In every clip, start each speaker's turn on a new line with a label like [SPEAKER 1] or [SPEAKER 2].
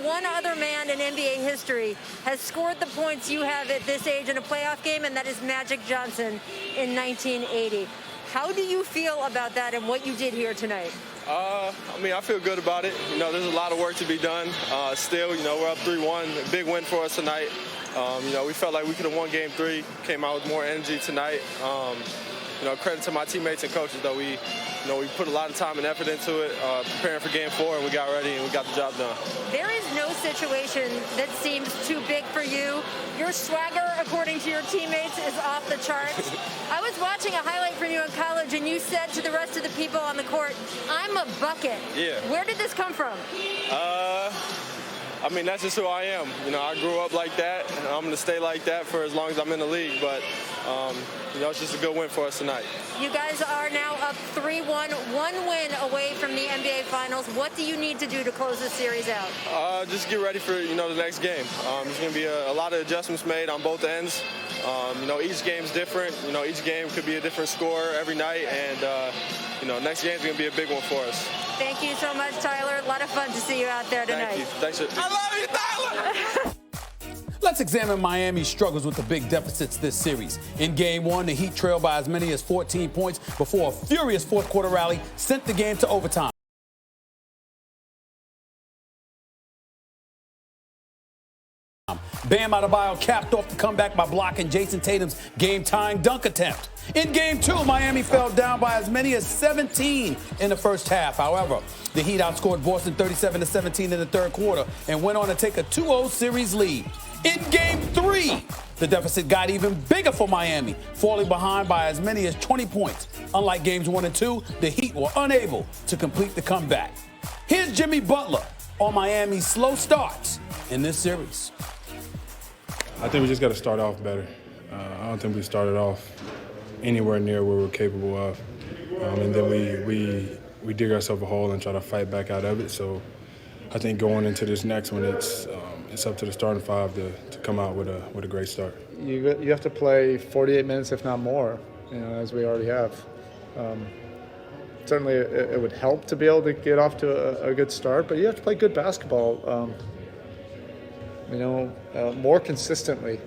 [SPEAKER 1] one other man in NBA history has scored the points you have at this age in a playoff game, and that is Magic Johnson in 1980. How do you feel about that and what you did here tonight?
[SPEAKER 2] I feel good about it. There's a lot of work to be done. Still, we're up 3-1. A big win for us tonight. We felt like we could have won Game 3. Came out with more energy tonight. Credit to my teammates and coaches, though. We put a lot of time and effort into it, preparing for Game 4, and we got ready and we got the job done.
[SPEAKER 1] There is no situation that seems too big for you. Your swagger, according to your teammates, is off the charts. I was watching a highlight from you in college, and you said to the rest of the people on the court, "I'm a bucket."
[SPEAKER 2] Yeah.
[SPEAKER 1] Where did this come from?
[SPEAKER 2] That's just who I am. I grew up like that, and I'm going to stay like that for as long as I'm in the league. But, it's just a good win for us tonight.
[SPEAKER 1] You guys are now up 3-1, one win away from the NBA Finals. What do you need to do to close this series out?
[SPEAKER 2] Just get ready for, the next game. There's going to be a lot of adjustments made on both ends. Each game's different. Each game could be a different score every night. And, next game's going to be a big one for us.
[SPEAKER 1] Thank you so much, Tyler. A lot of fun to see you out there tonight.
[SPEAKER 2] Thank you. Thanks. I love you, Tyler!
[SPEAKER 3] Let's examine Miami's struggles with the big deficits this series. In Game 1, the Heat trailed by as many as 14 points before a furious fourth-quarter rally sent the game to overtime. Bam Adebayo capped off the comeback by blocking Jason Tatum's game-tying dunk attempt. In Game 2, Miami fell down by as many as 17 in the first half. However, the Heat outscored Boston 37-17 in the third quarter and went on to take a 2-0 series lead. In Game 3, the deficit got even bigger for Miami, falling behind by as many as 20 points. Unlike Games 1 and 2, the Heat were unable to complete the comeback. Here's Jimmy Butler on Miami's slow starts in this series.
[SPEAKER 4] I think we just got to start off better. I don't think we started off anywhere near where we're capable of. And then we dig ourselves a hole and try to fight back out of it. So I think going into this next one, it's up to the starting five to come out with a great start.
[SPEAKER 5] You have to play 48 minutes, if not more, as we already have. Certainly it would help to be able to get off to a good start, but you have to play good basketball. More consistently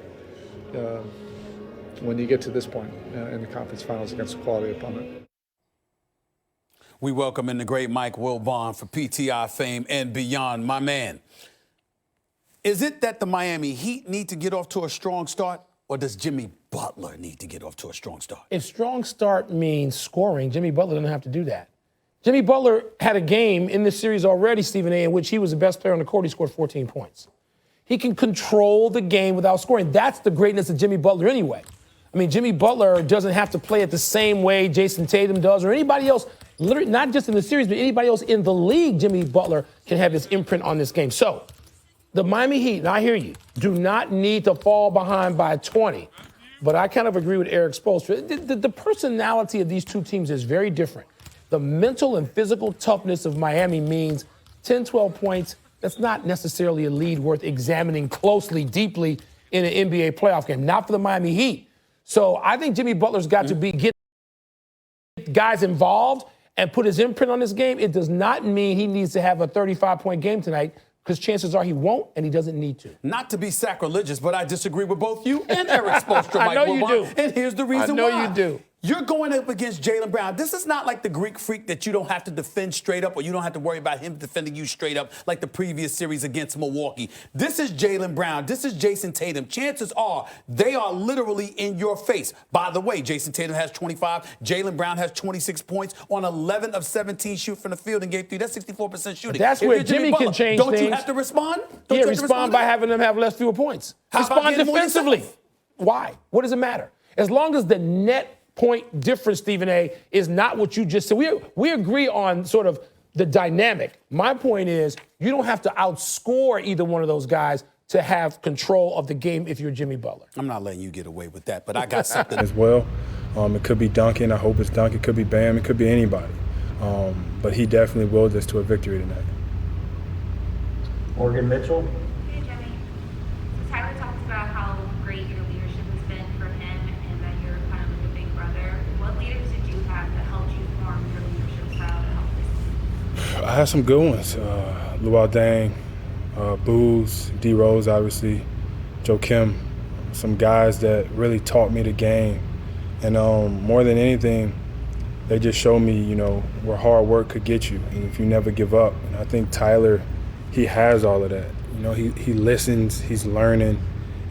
[SPEAKER 5] when you get to this point in the conference finals against a quality opponent.
[SPEAKER 3] We welcome in the great Mike Wilbon for PTI fame and beyond. My man, is it that the Miami Heat need to get off to a strong start, or does Jimmy Butler need to get off to a strong start?
[SPEAKER 6] If strong start means scoring, Jimmy Butler doesn't have to do that. Jimmy Butler had a game in this series already, Stephen A., in which he was the best player on the court. He scored 14 points. He can control the game without scoring. That's the greatness of Jimmy Butler anyway. Jimmy Butler doesn't have to play it the same way Jason Tatum does or anybody else, literally not just in the series, but anybody else in the league. Jimmy Butler can have his imprint on this game. So the Miami Heat, and I hear you, do not need to fall behind by 20. But I kind of agree with Eric Spoelstra. The personality of these two teams is very different. The mental and physical toughness of Miami means 10, 12 points. That's not necessarily a lead worth examining closely, deeply in an NBA playoff game. Not for the Miami Heat. So I think Jimmy Butler's got to get guys involved and put his imprint on this game. It does not mean he needs to have a 35-point game tonight, because chances are he won't, and he doesn't need to.
[SPEAKER 3] Not to be sacrilegious, but I disagree with both you and Eric Spoelstra.
[SPEAKER 6] I know you do.
[SPEAKER 3] And here's the reason why.
[SPEAKER 6] I know you do.
[SPEAKER 3] You're going up against Jaylen Brown. This is not like the Greek freak that you don't have to defend straight up, or you don't have to worry about him defending you straight up like the previous series against Milwaukee. This is Jaylen Brown. This is Jason Tatum. Chances are they are literally in your face. By the way, Jason Tatum has 25. Jaylen Brown has 26 points on 11 of 17 shoot from the field in Game 3. That's 64% shooting.
[SPEAKER 6] That's where Jimmy can change
[SPEAKER 3] things. Don't you
[SPEAKER 6] things.
[SPEAKER 3] have to respond?
[SPEAKER 6] Yeah, respond by having them have fewer points. Respond defensively. Why? What does it matter? As long as the net point difference, Stephen A., is not what you just said. We agree on sort of the dynamic. My point is you don't have to outscore either one of those guys to have control of the game if you're Jimmy Butler.
[SPEAKER 3] I'm not letting you get away with that, but I got something.
[SPEAKER 4] As well, it could be Duncan. I hope it's Duncan. It could be Bam. It could be anybody. But he definitely willed us to a victory tonight.
[SPEAKER 7] Morgan Mitchell.
[SPEAKER 8] Hey, Jimmy. So Tyler talked about how great your leadership has been for him and that you're kind of like a big brother. What leaders did you have that helped you form your leadership style to help this team?
[SPEAKER 4] I had some good ones. Luol Deng, Booz, D. Rose, obviously, Joe Kim, some guys that really taught me the game. And more than anything, they just showed me, where hard work could get you, and if you never give up. And I think Tyler, he has all of that. He listens, he's learning,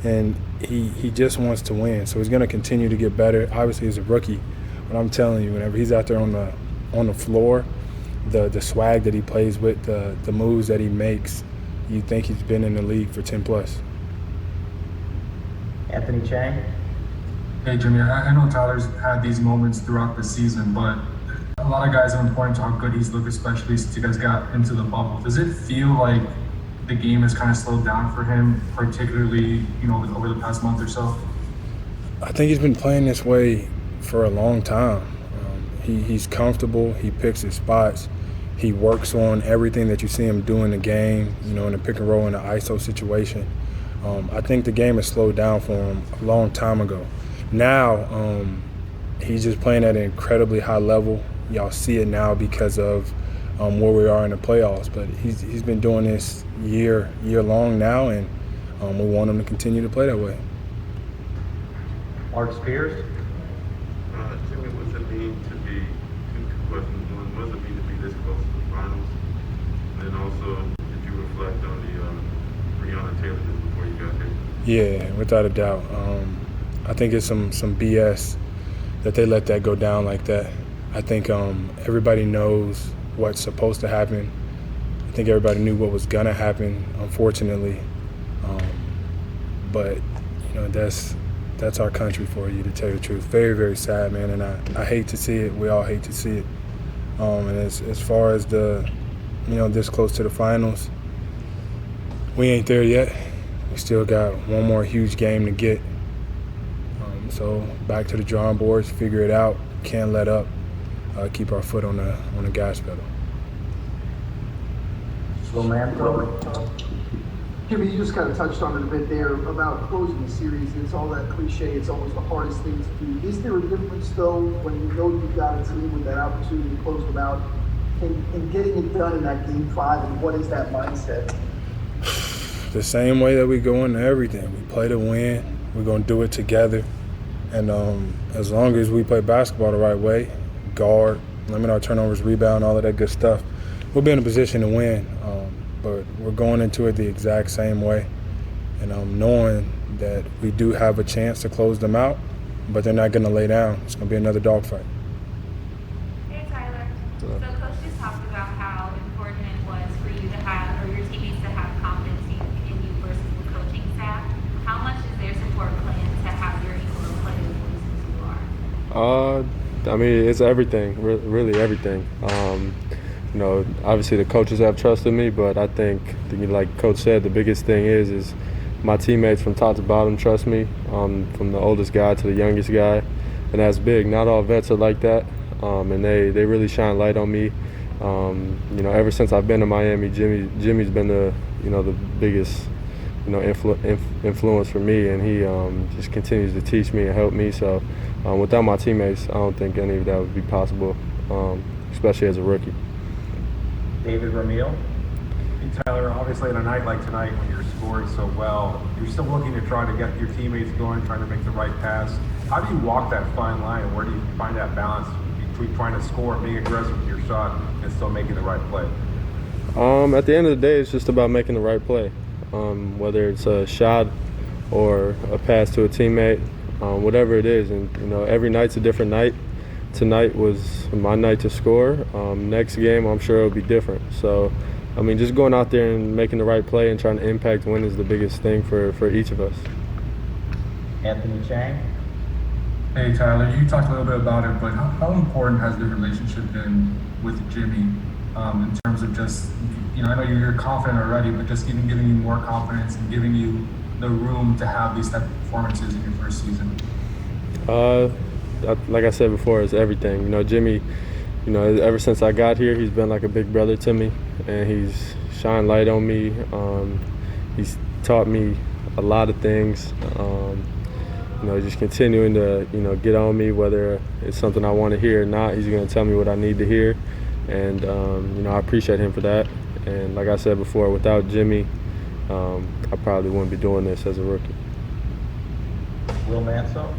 [SPEAKER 4] and he just wants to win. So he's going to continue to get better. Obviously, he's a rookie, but I'm telling you, whenever he's out there on the floor, the swag that he plays with, the moves that he makes, you think he's been in the league for 10+.
[SPEAKER 7] Anthony Chang.
[SPEAKER 9] Hey, Jimmy, I know Tyler's had these moments throughout the season, but a lot of guys have been pointing to how good he's looked, especially since you guys got into the bubble. Does it feel like the game has kind of slowed down for him, particularly, over the past month or so?
[SPEAKER 4] I think he's been playing this way for a long time. He's comfortable. He picks his spots. He works on everything that you see him do in the game, in the pick and roll, in the ISO situation. I think the game has slowed down for him a long time ago. Now, he's just playing at an incredibly high level. Y'all see it now because of where we are in the playoffs. But he's been doing this year long now, and we want him to continue to play that way.
[SPEAKER 7] Mark Spears.
[SPEAKER 10] Jimmy, what's it mean to be, two questions. One, what does it mean to be this close to the finals? And then also, did you reflect on the Breonna Taylor news before you got here?
[SPEAKER 4] Yeah, without a doubt. I think it's some BS that they let that go down like that. I think everybody knows what's supposed to happen. I think everybody knew what was gonna happen, unfortunately. But that's our country for you, to tell you the truth. Very, very sad, man, and I hate to see it. We all hate to see it. And as far as this close to the finals, we ain't there yet. We still got one more huge game to get. So back to the drawing boards, figure it out, can't let up, keep our foot on the gas pedal.
[SPEAKER 11] Jimmy, you just kind of touched on it a bit there about closing the series. It's all that cliche. It's always the hardest thing to do. Is there a difference, though, when you know you've got a team with that opportunity to close them out and getting it done in that Game 5, and what is that mindset?
[SPEAKER 4] The same way that we go into everything. We play to win. We're going to do it together. And as long as we play basketball the right way, guard, limit our turnovers, rebound, all of that good stuff, we'll be in a position to win. But we're going into it the exact same way. And knowing that we do have a chance to close them out, but they're not going to lay down. It's going to be another dogfight.
[SPEAKER 8] Hey, Tyler. So Coach just talked about how important it was for you to have, or your teammates to have confidence in you versus the coaching staff. How much is their support plan to have your equal play as you are?
[SPEAKER 2] I mean, it's everything, really everything. Obviously the coaches have trusted me, but I think, like Coach said, the biggest thing is my teammates from top to bottom trust me, from the oldest guy to the youngest guy, and that's big. Not all vets are like that, and they really shine light on me. Ever since I've been to Miami, Jimmy's been the biggest influence for me, and he just continues to teach me and help me. So without my teammates, I don't think any of that would be possible, especially as a rookie.
[SPEAKER 7] David Ramil.
[SPEAKER 12] Hey, Tyler, obviously on a night like tonight when you're scoring so well, you're still looking to try to get your teammates going, trying to make the right pass. How do you walk that fine line, and where do you find that balance between trying to score and being aggressive with your shot and still making the right play?
[SPEAKER 2] At the end of the day, it's just about making the right play. Whether it's a shot or a pass to a teammate, whatever it is. And, every night's a different night. Tonight was my night to score. Next game, I'm sure it'll be different. So, just going out there and making the right play and trying to impact win is the biggest thing for each of us.
[SPEAKER 7] Anthony Chang.
[SPEAKER 9] Hey, Tyler, you talked a little bit about it, but how important has the relationship been with Jimmy in terms of just, I know you're confident already, but just giving you more confidence and giving you the room to have these type of performances in your first season?
[SPEAKER 2] Like I said before, it's everything. Jimmy, ever since I got here, he's been like a big brother to me, and he's shined light on me. He's taught me a lot of things. Just continuing to, get on me, whether it's something I want to hear or not. He's going to tell me what I need to hear, and I appreciate him for that. And like I said before, without Jimmy,
[SPEAKER 4] I probably wouldn't be doing this as a rookie.
[SPEAKER 7] Will Manso?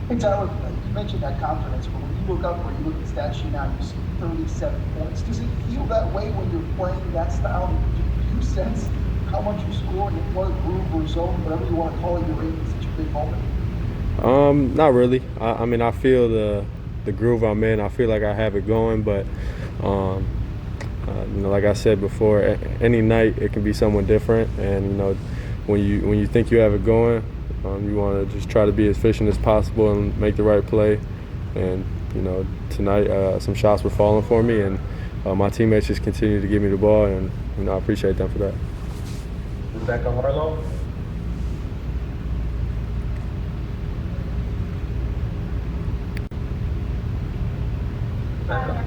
[SPEAKER 11] Hey Tyler, you mentioned that confidence, but when you look up or you look at the stat sheet now, you see 37 points. Does it feel that way when you're playing that style? Do you sense how much you score in what groove or zone, whatever you want to call it, you're in such a big moment?
[SPEAKER 4] Not really. I mean, I feel the groove I'm in. I feel like I have it going, but you know, like I said before, any night it can be someone different, and you know, when you think you have it going, you want to just try to be as efficient as possible and make the right play. And you know, tonight some shots were falling for me, and my teammates just continued to give me the ball, and you know, I appreciate them for that.
[SPEAKER 7] Rebecca Harlow?
[SPEAKER 8] Tyler,